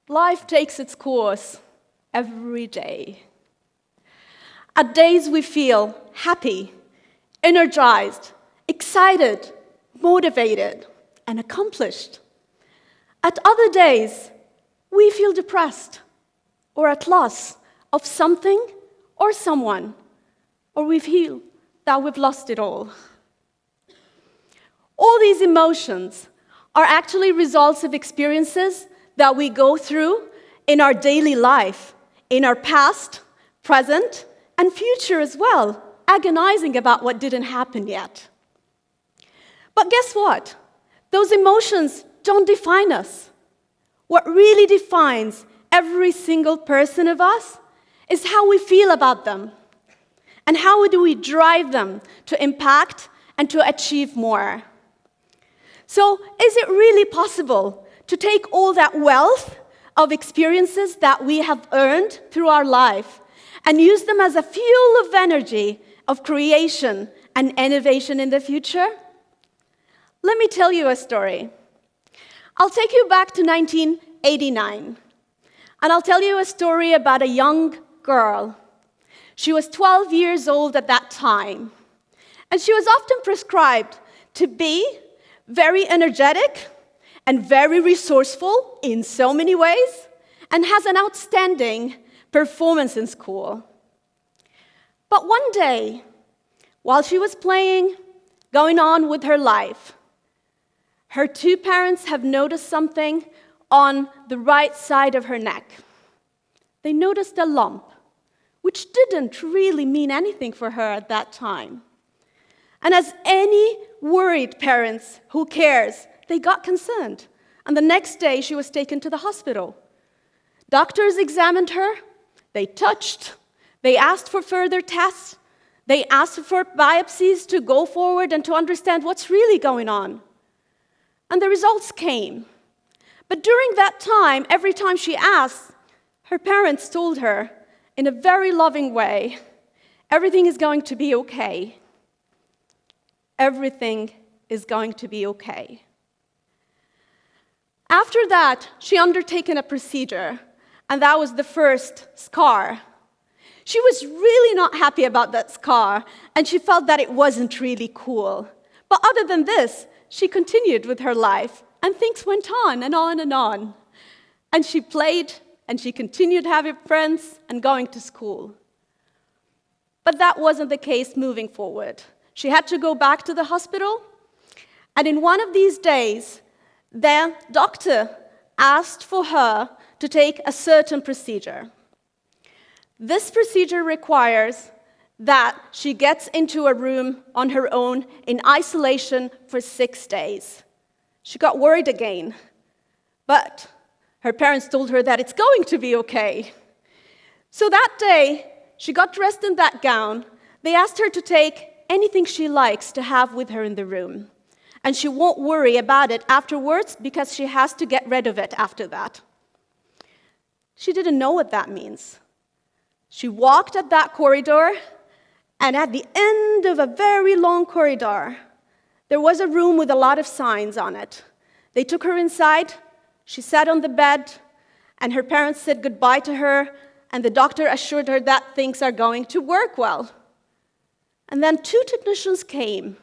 Life takes its course every day. At days we feel happy, energized, excited, motivated, and accomplished. At other days, we feel depressed or at loss of something or someone, or we feel that we've lost it all. All these emotions are actually results of experiences that we go through in our daily life, in our past, present, and future as well, agonizing about what didn't happen yet. But guess what? Those emotions don't define us. What really defines every single person of us is how we feel about them and how do we drive them to impact and to achieve more. So, is it really possible to take all that wealth of experiences that we have earned through our life and use them as a fuel of energy, of creation and innovation in the future? Let me tell you a story. I'll take you back to 1989, and I'll tell you a story about a young girl. She was 12 years old at that time, and she was often prescribed to be very energetic and very resourceful in so many ways, and has an outstanding performance in school. But one day, while she was playing, going on with her life, her two parents have noticed something on the right side of her neck. They noticed a lump, which didn't really mean anything for her at that time. And as any worried parents who cares, they got concerned. And the next day, she was taken to the hospital. Doctors examined her. They touched. They asked for further tests. They asked for biopsies to go forward and to understand what's really going on. And the results came. But during that time, every time she asked, her parents told her in a very loving way, everything is going to be okay. Everything is going to be okay. After that, she undertaken a procedure, and that was the first scar. She was really not happy about that scar, and she felt that it wasn't really cool. But other than this, she continued with her life, and things went on and on and on. And she played, and she continued having friends and going to school. But that wasn't the case moving forward. She had to go back to the hospital, and in one of these days, the doctor asked for her to take a certain procedure. This procedure requires that she gets into a room on her own in isolation for 6 days. She got worried again, but her parents told her that it's going to be okay. So that day, she got dressed in that gown. They asked her to take anything she likes to have with her in the room, and she won't worry about it afterwards because she has to get rid of it after that. She didn't know what that means. She walked at that corridor, and at the end of a very long corridor, there was a room with a lot of signs on it. They took her inside, she sat on the bed, and her parents said goodbye to her, and the doctor assured her that things are going to work well. And then 2 technicians came.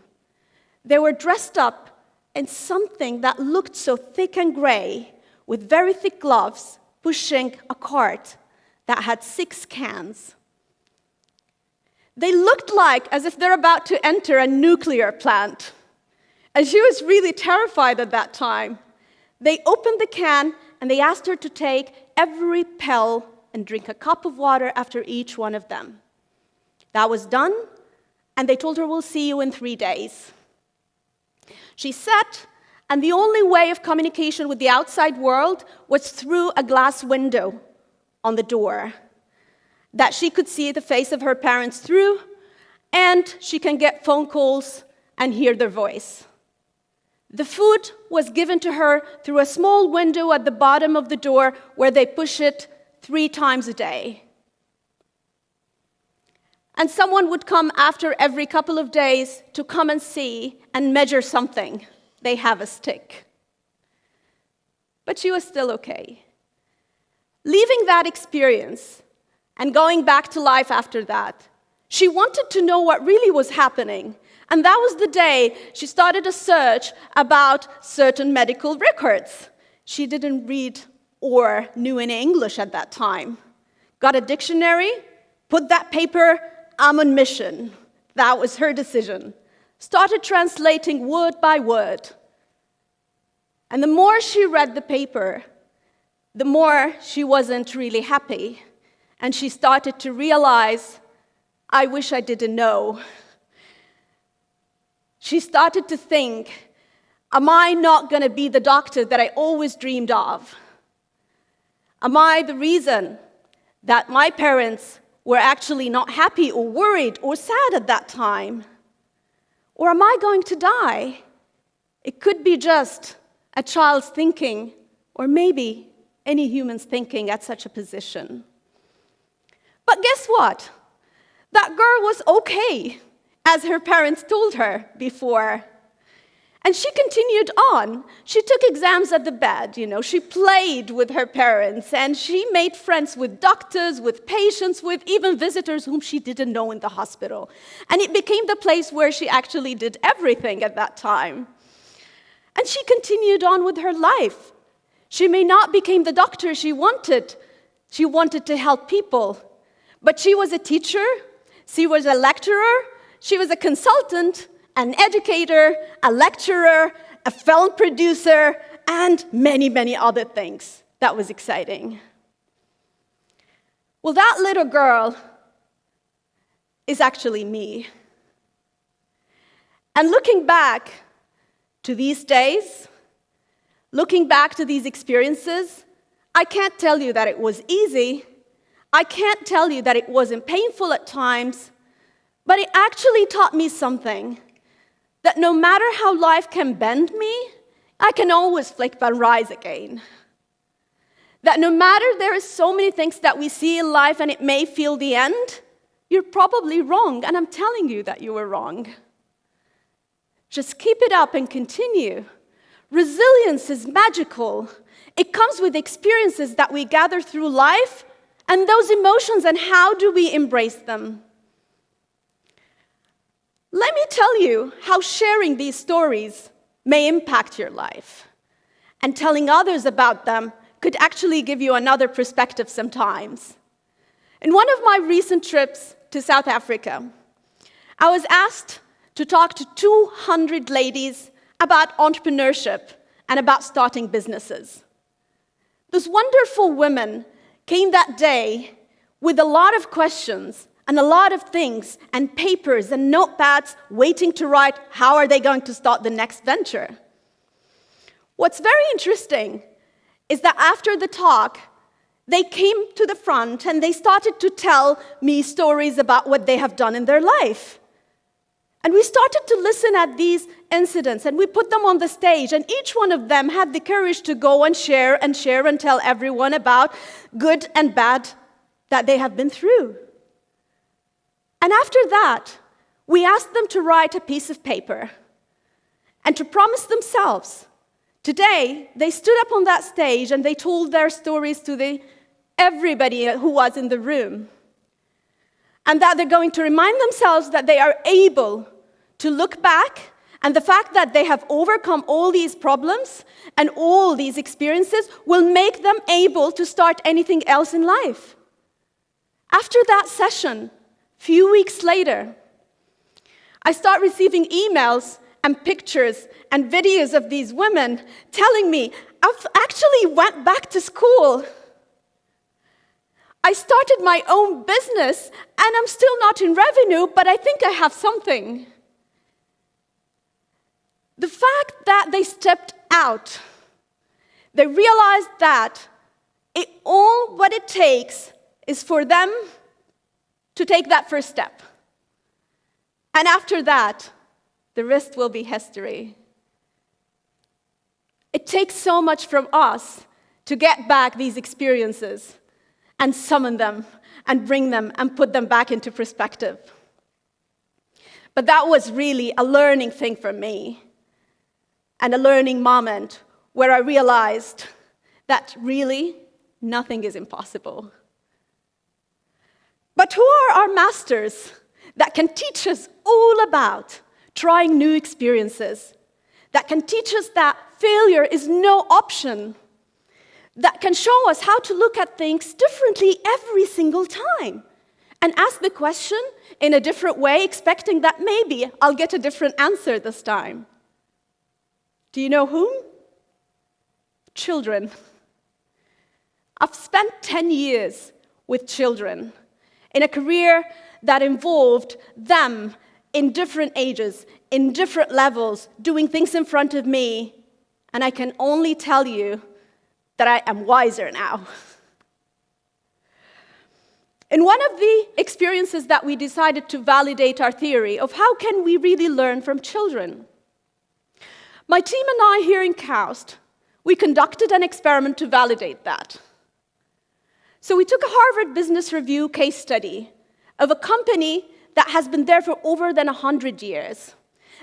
They were dressed up in something that looked so thick and gray, with very thick gloves, pushing a cart that had 6 cans. They looked like as if they're about to enter a nuclear plant. And she was really terrified at that time. They opened the can, and they asked her to take every pill and drink a cup of water after each one of them. That was done, and they told her, we'll see you in 3 days. She sat, and the only way of communication with the outside world was through a glass window on the door that she could see the face of her parents through, and she can get phone calls and hear their voice. The food was given to her through a small window at the bottom of the door where they push it 3 times a day. And someone would come after every couple of days to come and see and measure something. They have a stick. But she was still okay. Leaving that experience and going back to life after that, she wanted to know what really was happening. And that was the day she started a search about certain medical records. She didn't read or knew any English at that time. Got a dictionary, put that paper, I'm on mission. That was her decision. Started translating word by word. And the more she read the paper, the more she wasn't really happy. And she started to realize, I wish I didn't know. She started to think, am I not going to be the doctor that I always dreamed of? Am I the reason that my parents were actually not happy or worried or sad at that time? Or am I going to die? It could be just a child's thinking, or maybe any human's thinking at such a position. But guess what? That girl was okay, as her parents told her before. And she continued on. She took exams at the bed, She played with her parents, and she made friends with doctors, with patients, with even visitors whom she didn't know in the hospital. And it became the place where she actually did everything at that time. And she continued on with her life. She may not become the doctor she wanted. She wanted to help people. But she was a teacher, she was a lecturer, she was a consultant, an educator, a lecturer, a film producer, and many, many other things. That was exciting. Well, that little girl is actually me. And looking back to these days, looking back to these experiences, I can't tell you that it was easy. I can't tell you that it wasn't painful at times, but it actually taught me something. That no matter how life can bend me, I can always flip and rise again. That no matter there are so many things that we see in life and it may feel the end, you're probably wrong, and I'm telling you that you were wrong. Just keep it up and continue. Resilience is magical. It comes with experiences that we gather through life and those emotions, and how do we embrace them? Let me tell you how sharing these stories may impact your life. And telling others about them could actually give you another perspective sometimes. In one of my recent trips to South Africa, I was asked to talk to 200 ladies about entrepreneurship and about starting businesses. Those wonderful women came that day with a lot of questions and a lot of things and papers and notepads waiting to write how are they going to start the next venture. What's very interesting is that after the talk, they came to the front and they started to tell me stories about what they have done in their life. And we started to listen at these incidents, and we put them on the stage, and each one of them had the courage to go and share and tell everyone about good and bad that they have been through. And after that, we asked them to write a piece of paper and to promise themselves. Today, they stood up on that stage and they told their stories to everybody who was in the room. And that they're going to remind themselves that they are able to look back, and the fact that they have overcome all these problems and all these experiences will make them able to start anything else in life. After that session, a few weeks later, I start receiving emails and pictures and videos of these women telling me, I've actually went back to school. I started my own business, and I'm still not in revenue, but I think I have something. The fact that they stepped out, they realized that what it takes is for them to take that first step. And after that, the rest will be history. It takes so much from us to get back these experiences and summon them and bring them and put them back into perspective. But that was really a learning thing for me, and a learning moment where I realized that really Nothing is impossible. But who are our masters that can teach us all about trying new experiences, that can teach us that failure is no option, that can show us how to look at things differently every single time, and ask the question in a different way, expecting that maybe I'll get a different answer this time? Do you know whom? Children. I've spent 10 years with children in a career that involved them in different ages, in different levels, doing things in front of me, and I can only tell you that I am wiser now. In one of the experiences that we decided to validate our theory of how can we really learn from children, my team and I here in KAUST, we conducted an experiment to validate that. So we took a Harvard Business Review case study of a company that has been there for over than 100 years.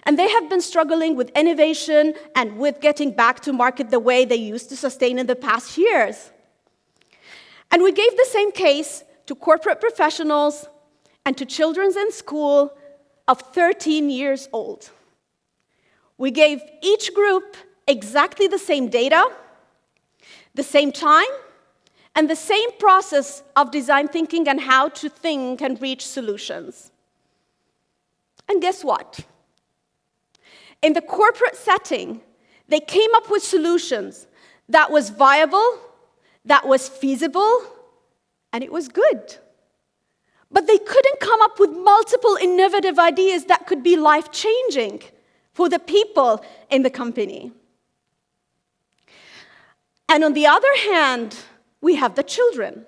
And they have been struggling with innovation and with getting back to market the way they used to sustain in the past years. And we gave the same case to corporate professionals and to children in school of 13 years old. We gave each group exactly the same data, the same time, and the same process of design thinking and how to think and reach solutions. And guess what? In the corporate setting, they came up with solutions that was viable, that was feasible, and it was good. But they couldn't come up with multiple innovative ideas that could be life-changing for the people in the company. And on the other hand, we have the children.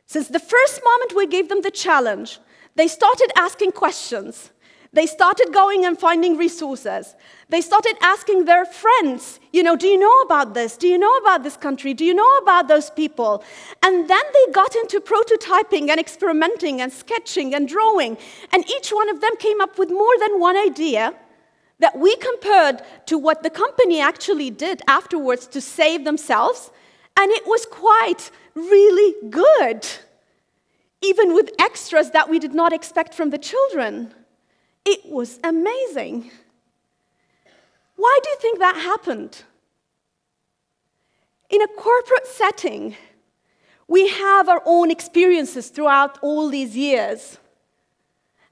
Since the first moment we gave them the challenge, they started asking questions. They started going and finding resources. They started asking their friends, do you know about this? Do you know about this country? Do you know about those people? And then they got into prototyping and experimenting and sketching and drawing. And each one of them came up with more than one idea that we compared to what the company actually did afterwards to save themselves. And it was quite really good, even with extras that we did not expect from the children. It was amazing. Why do you think that happened? In a corporate setting, we have our own experiences throughout all these years.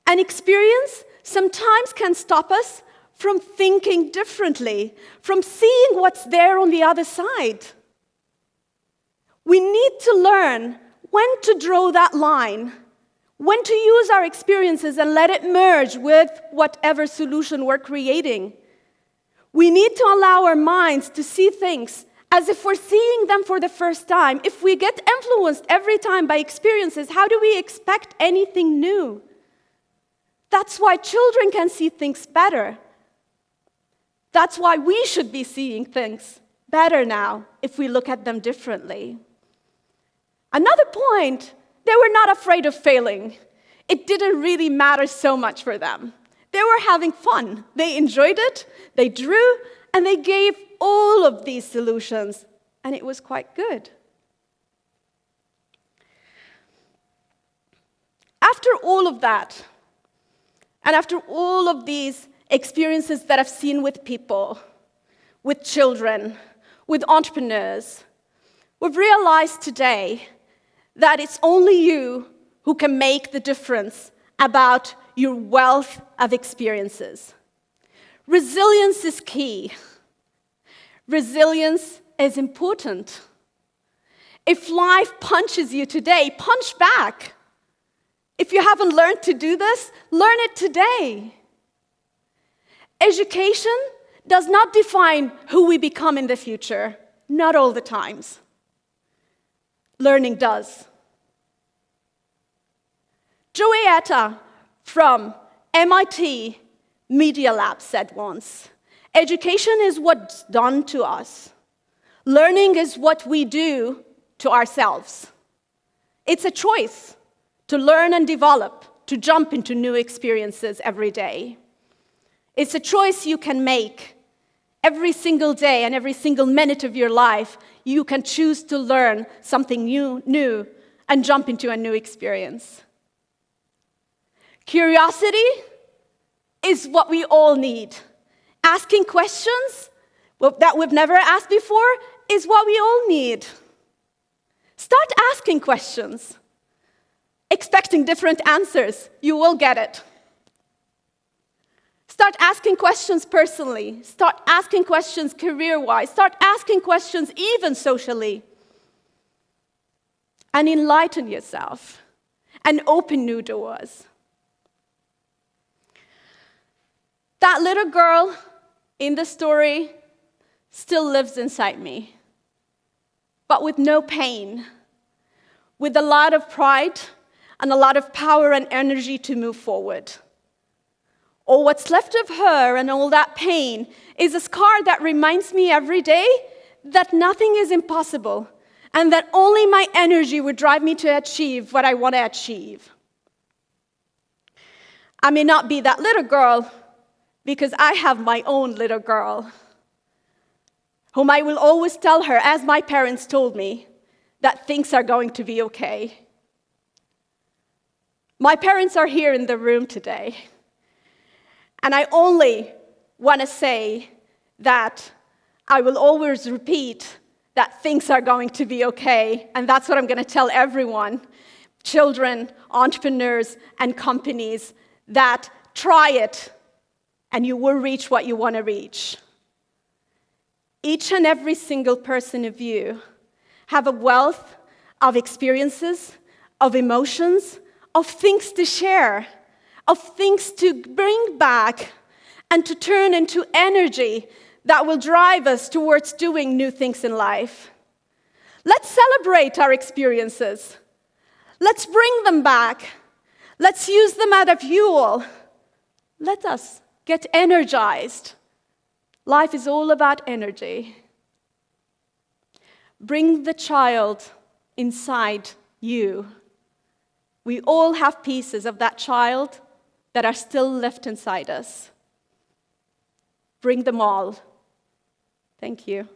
An experience sometimes can stop us from thinking differently, from seeing what's there on the other side. We need to learn when to draw that line, when to use our experiences and let it merge with whatever solution we're creating. We need to allow our minds to see things as if we're seeing them for the first time. If we get influenced every time by experiences, how do we expect anything new? That's why children can see things better. That's why we should be seeing things better now if we look at them differently. Another point, they were not afraid of failing. It didn't really matter so much for them. They were having fun. They enjoyed it, they drew, and they gave all of these solutions, and it was quite good. After all of that, and after all of these experiences that I've seen with people, with children, with entrepreneurs, we've realized today that it's only you who can make the difference about your wealth of experiences. Resilience is key. Resilience is important. If life punches you today, punch back. If you haven't learned to do this, learn it today. Education does not define who we become in the future, not all the times. Learning does. Joeyetta from MIT Media Lab said once, education is what's done to us. Learning is what we do to ourselves. It's a choice to learn and develop, to jump into new experiences every day. It's a choice you can make Every single day and every single minute of your life, you can choose to learn something new and jump into a new experience. Curiosity is what we all need. Asking questions that we've never asked before is what we all need. Start asking questions. Expecting different answers, you will get it. Start asking questions personally. Start asking questions career-wise. Start asking questions even socially. And enlighten yourself and open new doors. That little girl in the story still lives inside me, but with no pain, with a lot of pride and a lot of power and energy to move forward. All what's left of her and all that pain is a scar that reminds me every day that nothing is impossible and that only my energy would drive me to achieve what I want to achieve. I may not be that little girl because I have my own little girl, whom I will always tell her, as my parents told me, that things are going to be okay. My parents are here in the room today. And I only want to say that I will always repeat that things are going to be okay. And that's what I'm going to tell everyone, children, entrepreneurs, and companies, that try it and you will reach what you want to reach. Each and every single person of you have a wealth of experiences, of emotions, of things to share, of things to bring back and to turn into energy that will drive us towards doing new things in life. Let's celebrate our experiences. Let's bring them back. Let's use them as a fuel. Let us get energized. Life is all about energy. Bring the child inside you. We all have pieces of that child that are still left inside us. Bring them all. Thank you.